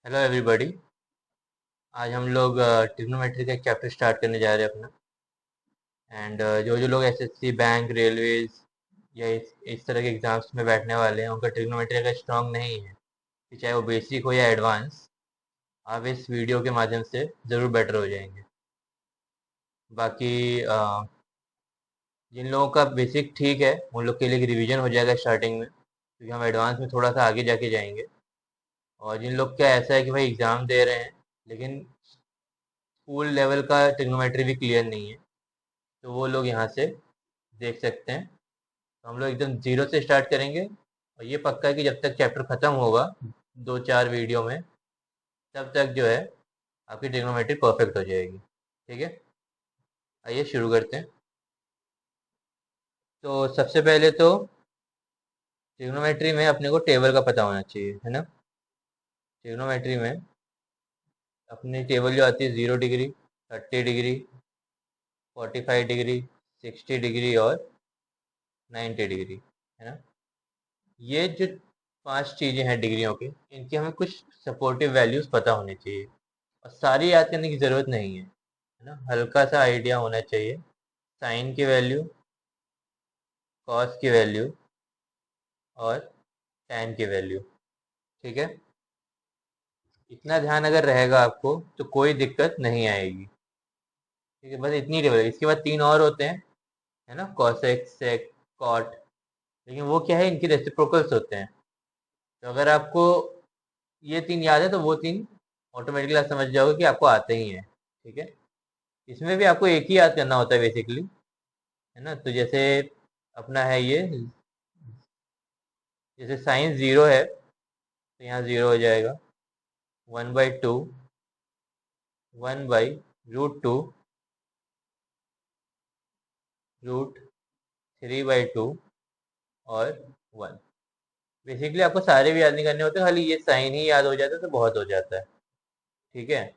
Hello everybody. आज हम लोग ट्रिग्नोमेट्री का एक चैप्टर स्टार्ट करने जा रहे हैं अपना। एंड जो जो लोग एसएससी बैंक रेलवेज या इस तरह के एग्जाम्स में बैठने वाले हैं उनका ट्रिग्नोमेट्री अगर स्ट्रांग नहीं है, कि चाहे वो बेसिक हो या एडवांस, आप इस वीडियो के माध्यम से ज़रूर बेटर हो जाएंगे। बाकी जिन लोगों का बेसिक ठीक है उन लोग के लिए रिवीजन हो जाएगा स्टार्टिंग में, क्योंकि हम एडवांस में थोड़ा सा आगे जाके जाएंगे। और जिन लोग का ऐसा है कि भाई एग्ज़ाम दे रहे हैं लेकिन स्कूल लेवल का ट्रिग्नोमेट्री भी क्लियर नहीं है, तो वो लोग यहाँ से देख सकते हैं। तो हम लोग एकदम जीरो से स्टार्ट करेंगे, और ये पक्का है कि जब तक चैप्टर ख़त्म होगा 2-4 वीडियो में, तब तक जो है आपकी ट्रिग्नोमेट्री परफेक्ट हो जाएगी। ठीक है, आइए शुरू करते हैं। तो सबसे पहले तो ट्रिग्नोमेट्री में अपने को टेबल का पता होना चाहिए, है ना। ट्रिग्नोमेट्री में अपनी टेबल जो आती है 0 डिग्री, 30 डिग्री, 45 डिग्री, 60 डिग्री और 90 डिग्री, है ना। ये जो 5 चीज़ें हैं डिग्रियों की, इनकी हमें कुछ सपोर्टिव वैल्यूज़ पता होनी चाहिए, और सारी याद करने की ज़रूरत नहीं है ना। हल्का सा आइडिया होना चाहिए। साइन की वैल्यू, कॉस की वैल्यू और टैन की वैल्यू। ठीक है, इतना ध्यान अगर रहेगा आपको तो कोई दिक्कत नहीं आएगी। ठीक है, बस इतनी टेबल है। इसके बाद तीन और होते हैं, है ना, कॉसेक, सेक, कॉट। लेकिन वो क्या है, इनकी रेसिप्रोकल्स होते हैं। तो अगर आपको ये तीन याद है तो वो तीन ऑटोमेटिकली आप समझ जाओगे कि आपको आते ही हैं। ठीक है, इसमें भी आपको एक ही याद करना होता है बेसिकली, है ना। तो जैसे अपना है ये, जैसे साइन जीरो है तो यहाँ जीरो हो जाएगा। 1/2, 1/√2, √3/2 और 1। बेसिकली आपको सारे भी याद नहीं करने होते, खाली ये साइन ही याद हो जाता है तो बहुत हो जाता है। ठीक है,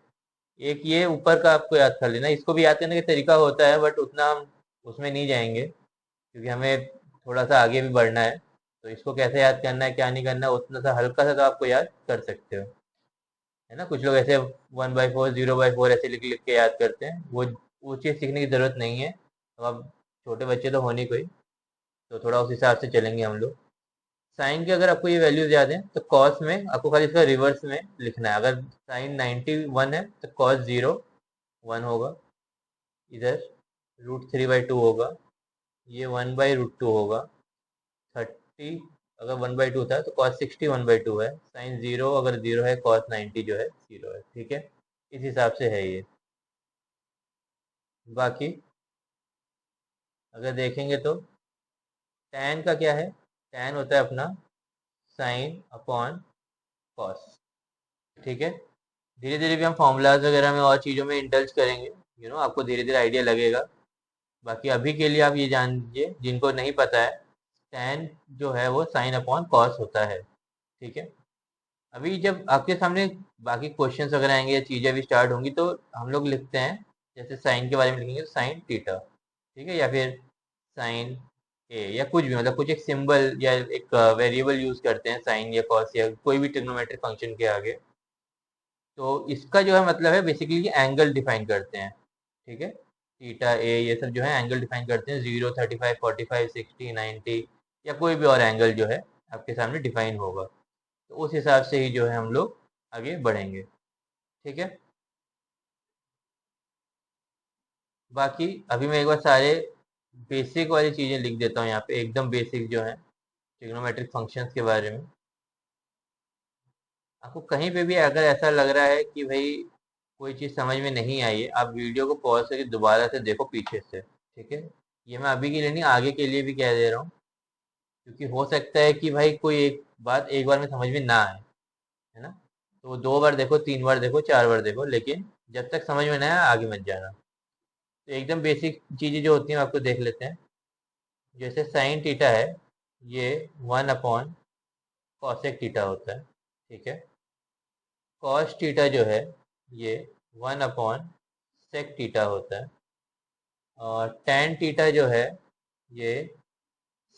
एक ये ऊपर का आपको याद कर लेना। इसको भी याद करने का तरीका होता है, बट उतना हम उसमें नहीं जाएंगे क्योंकि हमें थोड़ा सा आगे भी बढ़ना है। तो इसको कैसे याद करना है, क्या नहीं करना है, उतना सा हल्का सा तो आपको याद कर सकते हो, है ना। कुछ लोग ऐसे 1/4, 0/4 ऐसे लिख लिख के याद करते हैं, वो चीज़ सीखने की ज़रूरत नहीं है। तो अब छोटे बच्चे तो हो नहीं कोई, तो थोड़ा उस हिसाब से चलेंगे हम लोग। साइन के अगर आपको ये वैल्यूज याद है तो कॉस में आपको खाली इसका रिवर्स में लिखना है। अगर साइन 91 है तो कॉस 1 होगा। इधर √3/2 होगा, ये 1/√2 होगा। 30 अगर 1/2 था तो कॉस 60 1/2 है। साइन जीरो अगर जीरो है, कॉस 90 जो है जीरो है। ठीक है, इस हिसाब से है ये। बाकी अगर देखेंगे तो tan का क्या है, tan होता है अपना साइन अपॉन कॉस। ठीक है, धीरे धीरे भी हम फॉर्मूलाज वगैरह में और चीज़ों में इंडल्ज करेंगे, आपको धीरे धीरे आइडिया लगेगा। बाकी अभी के लिए आप ये जान लीजिए, जिनको नहीं पता है, tan जो है वो साइन अपॉन कॉस होता है। ठीक है, अभी जब आपके सामने बाकी क्वेश्चंस वगैरह आएंगे या चीज़ें भी स्टार्ट होंगी तो हम लोग लिखते हैं, जैसे साइन के बारे में लिखेंगे तो साइन थीटा। ठीक है, या फिर साइन ए, या कुछ भी, मतलब कुछ एक सिंबल या एक वेरिएबल यूज करते हैं साइन या कॉस या कोई भी ट्रिग्नोमेट्रिक फंक्शन के आगे। तो इसका जो है मतलब है बेसिकली एंगल डिफाइन करते हैं। ठीक है, थीटा ए ये सब जो है एंगल डिफाइन करते हैं। 0, 35, 45, 60, 90 या कोई भी और एंगल जो है आपके सामने डिफाइन होगा, तो उस हिसाब से ही जो है हम लोग आगे बढ़ेंगे। ठीक है, बाकी अभी मैं एक बार सारे बेसिक वाली चीज़ें लिख देता हूँ यहाँ पे, एकदम बेसिक जो है ट्रिग्नोमेट्रिक फंक्शंस के बारे में। आपको कहीं पे भी अगर ऐसा लग रहा है कि भाई कोई चीज़ समझ में नहीं आई है, आप वीडियो को पॉज करके दोबारा से देखो पीछे से। ठीक है, ये मैं अभी के लिए नहीं, आगे के लिए भी कह दे रहा हूँ, क्योंकि हो सकता है कि भाई कोई एक बात एक बार में समझ में ना आए, है ना। तो वो 2 बार देखो, 3 बार देखो, 4 बार देखो, लेकिन जब तक समझ में ना आए आगे मत जाना। तो एकदम बेसिक चीज़ें जो होती हैं आपको देख लेते हैं। जैसे साइन थीटा है, ये 1 अपॉन कॉसेक थीटा होता है। ठीक है, कॉस थीटा जो है ये 1 अपॉन सेक थीटा होता है। और टेन थीटा जो है ये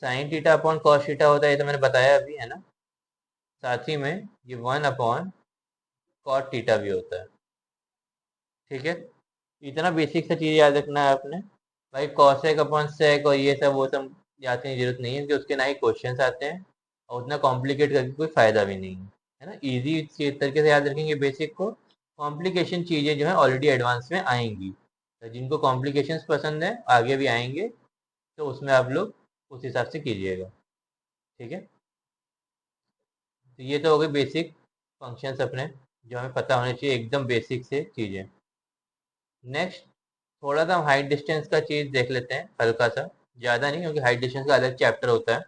sine theta upon cos theta होता है, ये तो मैंने बताया अभी, है ना। साथ ही में ये 1 अपॉन कॉट थीटा भी होता है। ठीक है, इतना बेसिक सा चीज़ याद रखना है आपने। भाई कॉसेक अपॉन सेक और ये सब वो सब याद करने की जरूरत नहीं है, क्योंकि उसके ना ही क्वेश्चंस आते हैं और उतना कॉम्प्लिकेट करके कोई फायदा भी नहीं है ना। इजी तरीके से याद रखेंगे बेसिक को, कॉम्प्लिकेशन चीज़ें जो है ऑलरेडी एडवांस में आएंगी। तो जिनको कॉम्प्लिकेशंस पसंद है आगे भी आएंगे, तो उसमें आप लोग उस हिसाब से कीजिएगा। ठीक है, तो ये तो हो गए बेसिक फंक्शंस अपने, जो हमें पता होने चाहिए, एकदम बेसिक से चीज़ें। नेक्स्ट थोड़ा सा हम हाइट डिस्टेंस का चीज़ देख लेते हैं, हल्का सा, ज़्यादा नहीं, क्योंकि हाइट डिस्टेंस का अलग चैप्टर होता है।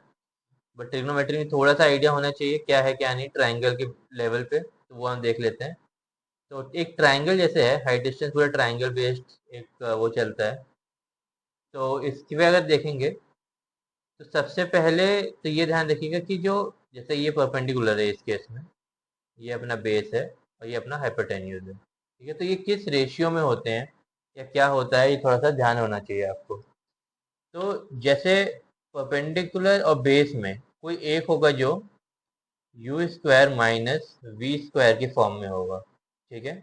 बट ट्रिग्नोमेट्री में थोड़ा सा आइडिया होना चाहिए क्या है क्या नहीं ट्राइंगल के लेवल पे, तो वो हम देख लेते हैं। तो एक ट्राइंगल जैसे है, हाइट डिस्टेंस पूरा ट्राइंगल बेस्ड एक वो चलता है। तो इसकी भी अगर देखेंगे तो सबसे पहले तो ये ध्यान रखिएगा कि जो, जैसे ये परपेंडिकुलर है इस केस में, ये अपना बेस है और ये अपना हाइपोटेन्यूज है। ठीक है, तो ये किस रेशियो में होते हैं या क्या होता है, ये थोड़ा सा ध्यान होना चाहिए आपको। तो जैसे परपेंडिकुलर और बेस में कोई एक होगा जो u square minus v square के फॉर्म में होगा। ठीक है,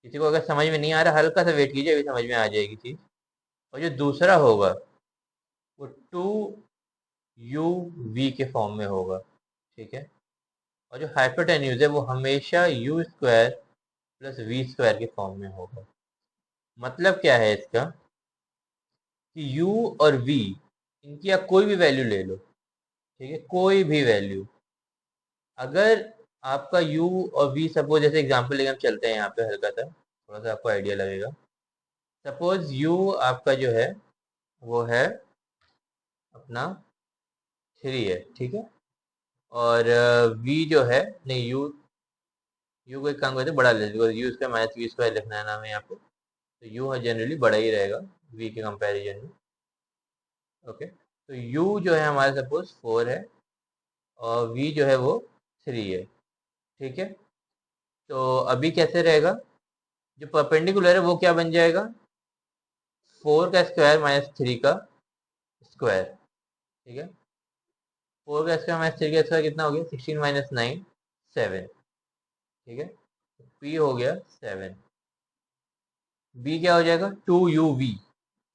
किसी को अगर समझ में नहीं आ रहा हल्का सा वेट कीजिए, अभी समझ में आ जाएगी चीज़। और जो दूसरा होगा वो टू यू वी के फॉर्म में होगा। ठीक है, और जो हाइपोटेन्यूज है वो हमेशा u square plus v square के फॉर्म में होगा। मतलब क्या है इसका कि u और v, इनकी आप कोई भी वैल्यू ले लो। ठीक है, कोई भी वैल्यू, अगर आपका u और v, सपोज जैसे एग्जांपल लेके हम चलते हैं यहाँ पे हल्का सा, थोड़ा सा आपको आइडिया लगेगा। सपोज u आपका जो है वो है अपना 3 है। ठीक है, और v जो है, नहीं u को एक काम करते हैं बड़ा ले लेते, because u square minus v square लिखना है ना हमें यहाँ पे, तो u जनरली बड़ा ही रहेगा v के कंपैरिजन में। ओके, तो u जो है हमारे सपोज 4 है और v जो है वो 3 है। ठीक है, तो अभी कैसे रहेगा, जो परपेंडिकुलर है वो क्या बन जाएगा, 4 का स्क्वायर माइनस 3 का स्क्वायर। ठीक है, 4 का स्क्वायर माइनस 3 का स्क्वायर कितना हो गया, 16 माइनस 9 7। ठीक है, p हो गया 7। b क्या हो जाएगा, 2uv,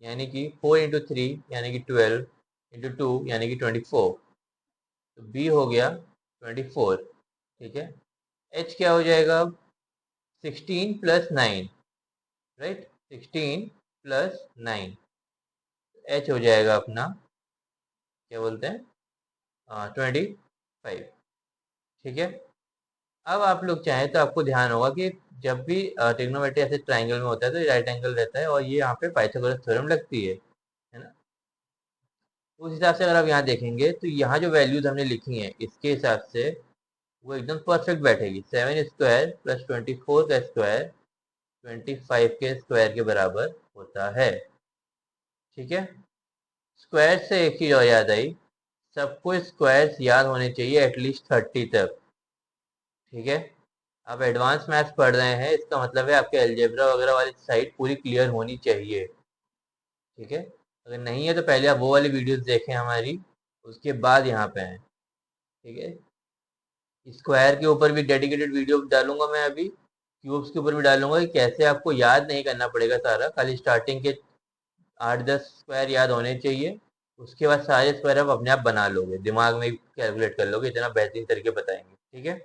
यानी कि 4 इंटू 3 यानी कि 12 इंटू 2 यानी कि 24। तो b हो गया 24। ठीक है, h क्या हो जाएगा, 16 प्लस 9, राइट, 16 प्लस 9, h हो जाएगा अपना क्या बोलते हैं 25। ठीक है, अब आप लोग चाहें तो आपको ध्यान होगा कि जब भी ट्रिग्नोमेट्री ऐसे ट्राइंगल में होता है तो ये राइट एंगल रहता है और ये यहाँ पे पाइथागोरस थ्योरम लगती है ना। उस हिसाब से अगर आप यहाँ देखेंगे तो यहाँ जो वैल्यूज हमने लिखी हैं इसके हिसाब से वो एकदम परफेक्ट बैठेगी। 7 स्क्वायर प्लस 24 का स्क्वायर 25 के स्क्वायर के बराबर होता है। ठीक है, स्क्वायर से एक चीज और याद आई, सबको स्क्वायर्स याद होने चाहिए एटलीस्ट 30 तक। ठीक है, आप एडवांस मैथ्स पढ़ रहे हैं इसका मतलब है आपके अलजेब्रा वगैरह वाली साइड पूरी क्लियर होनी चाहिए। ठीक है, अगर नहीं है तो पहले आप वो वाली वीडियोस देखें हमारी, उसके बाद यहाँ पे आए। ठीक है, स्क्वायर के ऊपर भी डेडिकेटेड वीडियो डालूंगा मैं अभी, क्यूब्स के ऊपर भी डालूंगा कि कैसे आपको याद नहीं करना पड़ेगा सारा, खाली स्टार्टिंग के 8-10 स्क्वायर याद होने चाहिए। उसके बाद सारे स्क्वायर आप अपने आप बना लोगे, दिमाग में कैलकुलेट कर लोगे, इतना बेहतरीन तरीके बताएंगे। ठीक है।